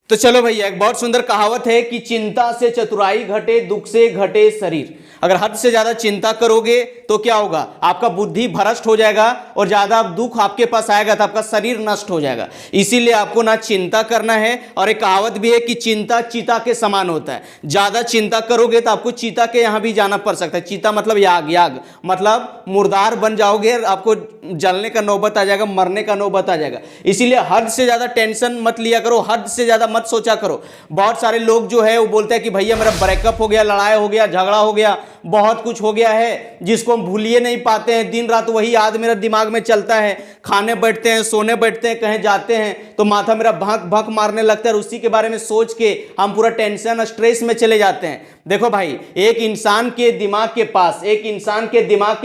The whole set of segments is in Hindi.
तो चलो भैया, एक बहुत सुंदर कहावत है कि चिंता से चतुराई घटे, दुख से घटे शरीर। अगर हद से ज्यादा चिंता करोगे तो क्या होगा, आपका बुद्धि भ्रष्ट हो जाएगा और ज्यादा दुख आपके पास आएगा तो आपका शरीर नष्ट हो जाएगा। इसीलिए आपको ना चिंता करना है। और एक कहावत भी है कि चिंता चीता के समान होता है। ज्यादा चिंता करोगे तो आपको चीता के यहां भी जाना पड़ सकता है। चीता मतलब याग, याग मतलब मुर्दार बन जाओगे, आपको जलने का नौबत आ जाएगा, मरने का नौबत आ जाएगा। इसीलिए हद से ज्यादा टेंशन मत लिया करो, हद से ज्यादा मत सोचा करो। बहुत सारे लोग जो है वो बोलते हैं कि भैया मेरा ब्रेकअप हो गया, लड़ाई हो गया, झगड़ा हो गया, बहुत कुछ हो गया है जिसको हम भूलिए नहीं पाते हैं। दिन रात वही याद मेरा दिमाग में चलता है। खाने बैठते हैं, सोने बैठते हैं, कहीं जाते हैं तो माथा मेरा भक भक मारने लगता है और उसी के बारे में सोच के हम पूरा टेंशन स्ट्रेस में चले जाते हैं। देखो भाई, एक इंसान के दिमाग के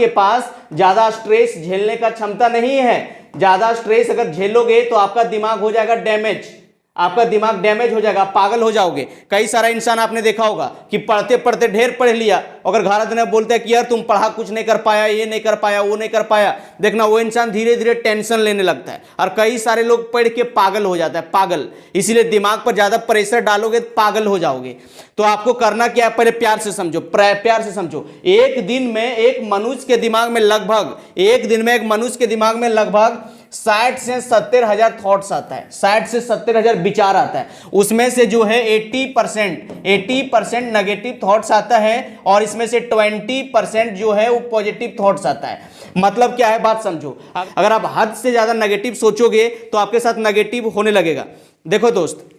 पास ज्यादा स्ट्रेस झेलने का क्षमता नहीं है। ज्यादा स्ट्रेस अगर झेलोगे तो आपका दिमाग हो जाएगा डैमेज, आपका दिमाग डैमेज हो जाएगा, पागल हो जाओगे। कई सारा इंसान आपने देखा होगा कि पढ़ते पढ़ते ढेर पढ़ लिया, अगर घर में बोलते हैं कि यार तुम पढ़ा कुछ नहीं कर पाया, ये नहीं कर पाया, वो नहीं कर पाया, देखना वो इंसान धीरे धीरे टेंशन लेने लगता है। और कई सारे लोग पढ़ के पागल हो जाता है, पागल। इसीलिए दिमाग पर ज्यादा प्रेशर डालोगे तो पागल हो जाओगे। तो आपको करना क्या है, पहले प्यार से समझो, प्यार से समझो। एक दिन में एक मनुष्य के दिमाग में लगभग 60 से 70 हजार थॉट्स आता है, 60 से 70 हजार विचार आता है। उसमें से जो है 80% नेगेटिव थॉट्स आता है और इसमें से 20% जो है वो पॉजिटिव थॉट्स आता है। मतलब क्या है, बात समझो। अगर आप हद से ज्यादा नेगेटिव सोचोगे तो आपके साथ नेगेटिव होने लगेगा। देखो दोस्त,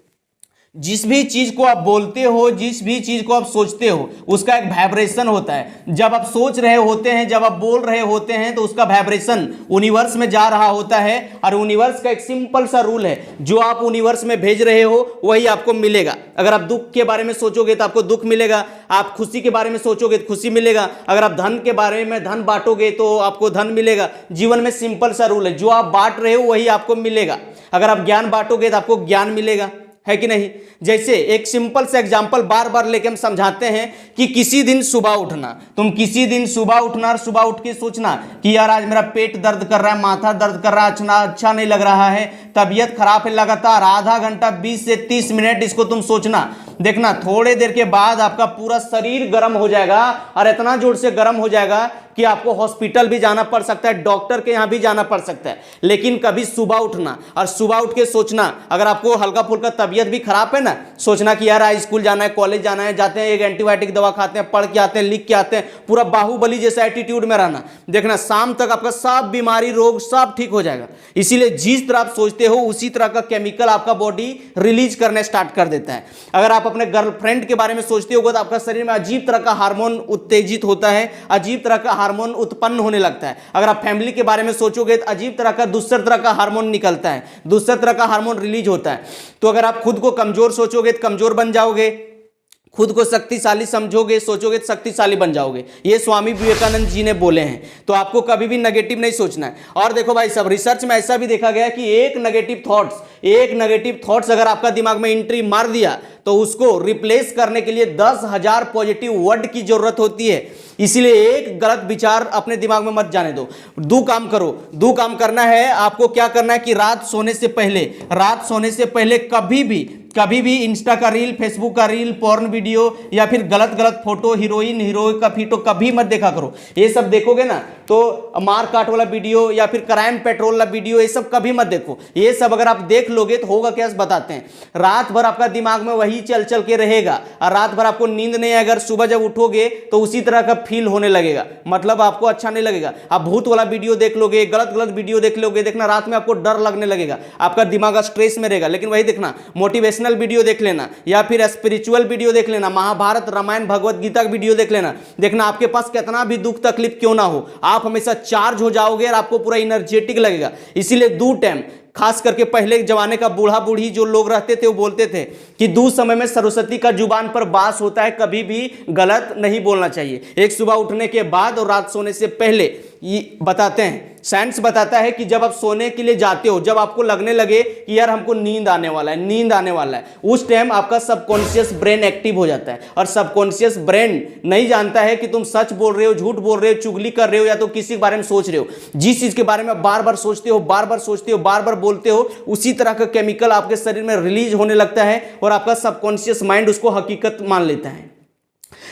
जिस भी चीज को आप बोलते हो, जिस भी चीज को आप सोचते हो, उसका एक वाइब्रेशन होता है। जब आप सोच रहे होते हैं, जब आप बोल रहे होते हैं तो उसका वाइब्रेशन यूनिवर्स में जा रहा होता है। और यूनिवर्स का एक सिंपल सा रूल है, जो आप यूनिवर्स में भेज रहे हो वही आपको मिलेगा। अगर आप दुख के बारे में सोचोगे तो आपको दुख मिलेगा, आप खुशी के बारे में सोचोगे तो खुशी मिलेगा, अगर आप धन के बारे में धन बांटोगे तो आपको धन मिलेगा। जीवन में सिंपल सा रूल है, जो आप बांट रहे हो वही आपको मिलेगा। अगर आप ज्ञान बांटोगे तो आपको ज्ञान मिलेगा, है कि नहीं। जैसे एक सिंपल से एग्जांपल बार बार लेके हम समझाते हैं कि किसी दिन सुबह उठना, तुम किसी दिन सुबह उठना और सुबह उठ के सोचना कि यार आज मेरा पेट दर्द कर रहा है, माथा दर्द कर रहा है, अच्छा नहीं लग रहा है, तबीयत खराब है। लगातार आधा घंटा 20 से 30 मिनट इसको तुम सोचना, देखना थोड़े देर के बाद आपका पूरा शरीर गर्म हो जाएगा। और इतना जोर से गर्म हो जाएगा कि आपको हॉस्पिटल भी जाना पड़ सकता है, डॉक्टर के यहां भी जाना पड़ सकता है। लेकिन कभी सुबह उठना और सुबह उठ के सोचना, अगर आपको हल्का फुल्का तबीयत भी खराब है ना, सोचना कि यार आज स्कूल जाना है, कॉलेज जाना है, जाते हैं एक एंटीबायोटिक दवा खाते हैं, पढ़ के आते हैं, लिख के आते हैं, पूरा बाहुबली जैसा एटीट्यूड में रहना। देखना शाम तक आपका सब बीमारी रोग सब ठीक हो जाएगा। इसीलिए जिस तरह आप सोचते हो उसी तरह का केमिकल आपका बॉडी रिलीज करने स्टार्ट कर देता है। अगर आप अपने गर्लफ्रेंड के बारे में सोचते हो तो आपका शरीर में अजीब तरह का हार्मोन उत्तेजित होता है, अजीब तरह का हार्मोन उत्पन्न होने लगता है। अगर आप फैमिली के बारे में सोचोगे तो अजीब तरह का दूसरे तरह का हार्मोन निकलता है, दूसरे तरह का हार्मोन रिलीज होता है। तो अगर आप खुद को कमजोर सोचोगे तो कमजोर बन जाओगे, खुद को शक्तिशाली समझोगे सोचोगे तो शक्तिशाली बन जाओगे। ये स्वामी विवेकानंद जी ने बोले हैं। तो आपको कभी भी नेगेटिव नहीं सोचना है। और देखो भाई, सब रिसर्च में ऐसा भी देखा गया कि एक नेगेटिव थॉट्स अगर आपका दिमाग में एंट्री मार दिया तो उसको रिप्लेस करने के लिए 10,000 पॉजिटिव वर्ड की जरूरत होती है। इसीलिए एक गलत विचार अपने दिमाग में मत जाने दो। दो काम करो, दो काम करना है आपको। क्या करना है कि रात सोने से पहले कभी भी इंस्टा का रील, फेसबुक का रील, पॉर्न वीडियो या फिर गलत फोटो, हीरोइन हीरो का फोटो कभी मत देखा करो। ये सब देखोगे ना तो मार काट वाला वीडियो या फिर क्राइम पेट्रोल वाला वीडियो, ये सब कभी मत देखो। ये सब अगर आप देख लोगे तो होगा क्या, बताते हैं। रात भर आपका दिमाग में वही चल के रहेगा और रात भर आपको नींद नहीं आएगा। सुबह जब उठोगे तो उसी तरह का फील होने लगेगा, मतलब आपको अच्छा नहीं लगेगा। आप भूत वाला वीडियो देख लोगे, गलत वीडियो देख लोगे, देखना रात में आपको डर लगने लगेगा, आपका दिमाग स्ट्रेस में रहेगा। लेकिन वही देखना, मोटिवेशनल वीडियो देख लेना या फिर स्पिरिचुअल वीडियो देख लेना, महाभारत रामायण भगवत गीता का वीडियो देख लेना। देखना आपके पास कितना भी दुख तकलीफ क्यों ना हो, आप हमेशा चार्ज हो जाओगे और आपको पूरा एनर्जेटिक लगेगा। इसीलिए दो टाइम, खास करके पहले जमाने का बूढ़ा बूढ़ी जो लोग रहते थे वो बोलते थे कि दो समय में सरस्वती का जुबान पर वास होता है, कभी भी गलत नहीं बोलना चाहिए। एक सुबह उठने के बाद और रात सोने से पहले, ये बताते हैं साइंस बताता है कि जब आप सोने के लिए जाते हो, जब आपको लगने लगे कि यार हमको नींद आने वाला है, नींद आने वाला है, उस टाइम आपका सबकॉन्शियस ब्रेन एक्टिव हो जाता है। और सबकॉन्शियस ब्रेन नहीं जानता है कि तुम सच बोल रहे हो, झूठ बोल रहे हो, चुगली कर रहे हो, या तो किसी के बारे में सोच रहे हो। जिस चीज के बारे में बार बार सोचते हो, बार बार सोचते हो, बार बार बोलते हो, उसी तरह का केमिकल आपके शरीर में रिलीज होने लगता है और आपका सबकॉन्शियस माइंड उसको हकीकत मान लेता है।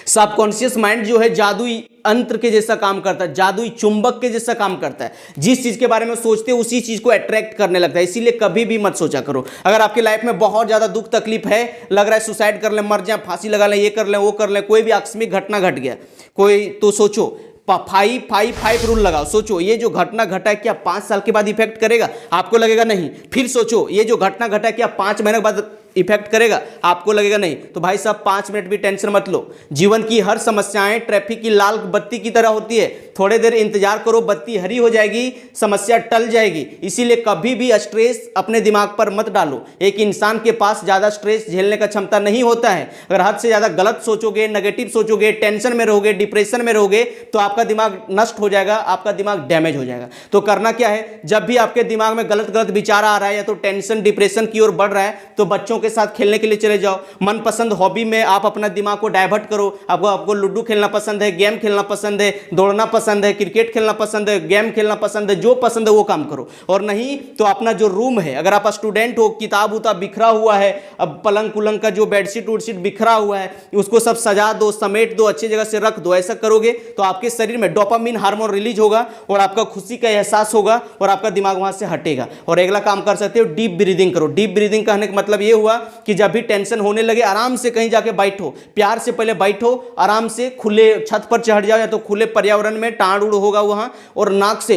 सबकॉन्शियस माइंड जो है जादुई अंतर के जैसा काम करता है, जादुई चुंबक के जैसा काम करता है। जिस चीज के बारे में सोचते हो उसी चीज को अट्रैक्ट करने लगता है। इसीलिए कभी भी मत सोचा करो। अगर आपकी लाइफ में बहुत ज्यादा दुख तकलीफ है, लग रहा है सुसाइड कर ले, मर जाए, फांसी लगा ले, ये कर ले, वो कर ले, कोई भी आकस्मिक घटना घट गया कोई, तो सोचो 5 रूल लगाओ। सोचो ये जो घटना घटा है क्या 5 साल के बाद इफेक्ट करेगा? आपको लगेगा नहीं। फिर सोचो ये जो घटना घटा है क्या 5 महीने के बाद इफेक्ट करेगा? आपको लगेगा नहीं। तो भाई साहब 5 मिनट भी टेंशन मत लो। जीवन की हर समस्याएं ट्रैफिक की लाल बत्ती की तरह होती है। थोड़े देर इंतजार करो, बत्ती हरी हो जाएगी, समस्या टल जाएगी। इसीलिए कभी भी स्ट्रेस अपने दिमाग पर मत डालो। एक इंसान के पास ज्यादा स्ट्रेस झेलने का क्षमता नहीं होता है। अगर हद से ज्यादा गलत सोचोगे, नेगेटिव सोचोगे, टेंशन में रहोगे, डिप्रेशन में रहोगे, तो आपका दिमाग नष्ट हो जाएगा, आपका दिमाग डैमेज हो जाएगा। तो करना क्या है, जब भी आपके दिमाग में गलत गलत विचार आ रहा है या तो टेंशन डिप्रेशन की ओर बढ़ रहा है, तो बच्चों के साथ खेलने के लिए चले जाओ। मनपसंद हॉबी में आप अपना दिमाग को डाइवर्ट करो। आपको लूडो खेलना पसंद है, गेम खेलना पसंद है, दौड़ना पसंद है, क्रिकेट खेलना पसंद है, गेम खेलना पसंद है, जो पसंद है वो काम करो। और नहीं तो अपना जो रूम है, अगर आप स्टूडेंट हो, किताब उताब बिखरा हुआ है, अब पलंग कुलंग का जो बेडशीट उडशीट बिखरा हुआ है, उसको सब सजा दो, समेट दो, अच्छी जगह से रख दो। ऐसा करोगे तो आपके शरीर में डोपामिन हार्मोन रिलीज होगा और आपका खुशी का एहसास होगा और आपका दिमाग वहां से हटेगा। और अगला काम कर सकते हो, डीप ब्रीदिंग करो। डीप ब्रीदिंग कहने का मतलब ये हुआ कि जब भी टेंशन होने लगे आराम से कहीं जाके बैठो, प्यार से पहले बैठो, आराम से खुले छत पर चढ़ जाओ या तो खुले पर्यावरण में, टाड़ उड़ होगा वहां, और नाक से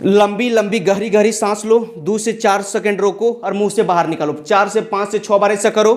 लंबी लंबी गहरी गहरी सांस लो, 2 से 4 सेकंड रोको और मुंह से बाहर निकालो। 4 से 5 से 6 बार ऐसा करो।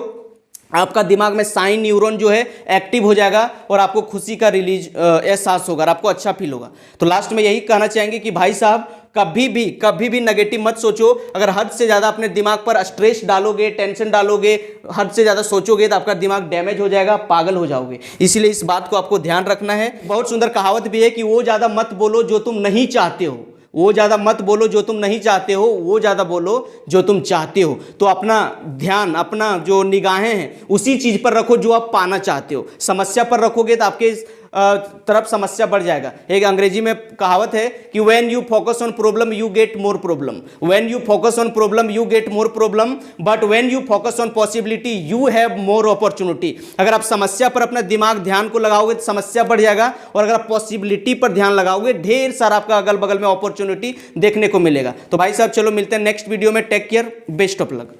आपका दिमाग में साइन न्यूरॉन जो है एक्टिव हो जाएगा और आपको खुशी का रिलीज एहसास होगा और आपको अच्छा फील होगा। तो लास्ट में यही कहना चाहेंगे कि भाई साहब कभी भी नेगेटिव मत सोचो। अगर हद से ज़्यादा अपने दिमाग पर स्ट्रेस डालोगे, टेंशन डालोगे, हद से ज़्यादा सोचोगे तो आपका दिमाग डैमेज हो जाएगा, पागल हो जाओगे। इसीलिए इस बात को आपको ध्यान रखना है। बहुत सुंदर कहावत भी है कि वो ज़्यादा मत बोलो जो तुम नहीं चाहते हो, वो ज़्यादा मत बोलो जो तुम नहीं चाहते हो, वो ज़्यादा बोलो जो तुम चाहते हो। तो अपना ध्यान, अपना जो निगाहें हैं उसी चीज़ पर रखो जो आप पाना चाहते हो। समस्या पर रखोगे तो आपके तरफ समस्या बढ़ जाएगा। एक अंग्रेजी में कहावत है कि when you focus on problem you get more problem, when you focus on problem you get more problem, but when you focus on possibility you have more opportunity। अगर आप समस्या पर अपना दिमाग ध्यान को लगाओगे तो समस्या बढ़ जाएगा, और अगर आप पॉसिबिलिटी पर ध्यान लगाओगे ढेर सारा आपका अगल बगल में अपॉर्चुनिटी देखने को मिलेगा। तो भाई साहब चलो मिलते हैं नेक्स्ट वीडियो में। Take care, best of luck.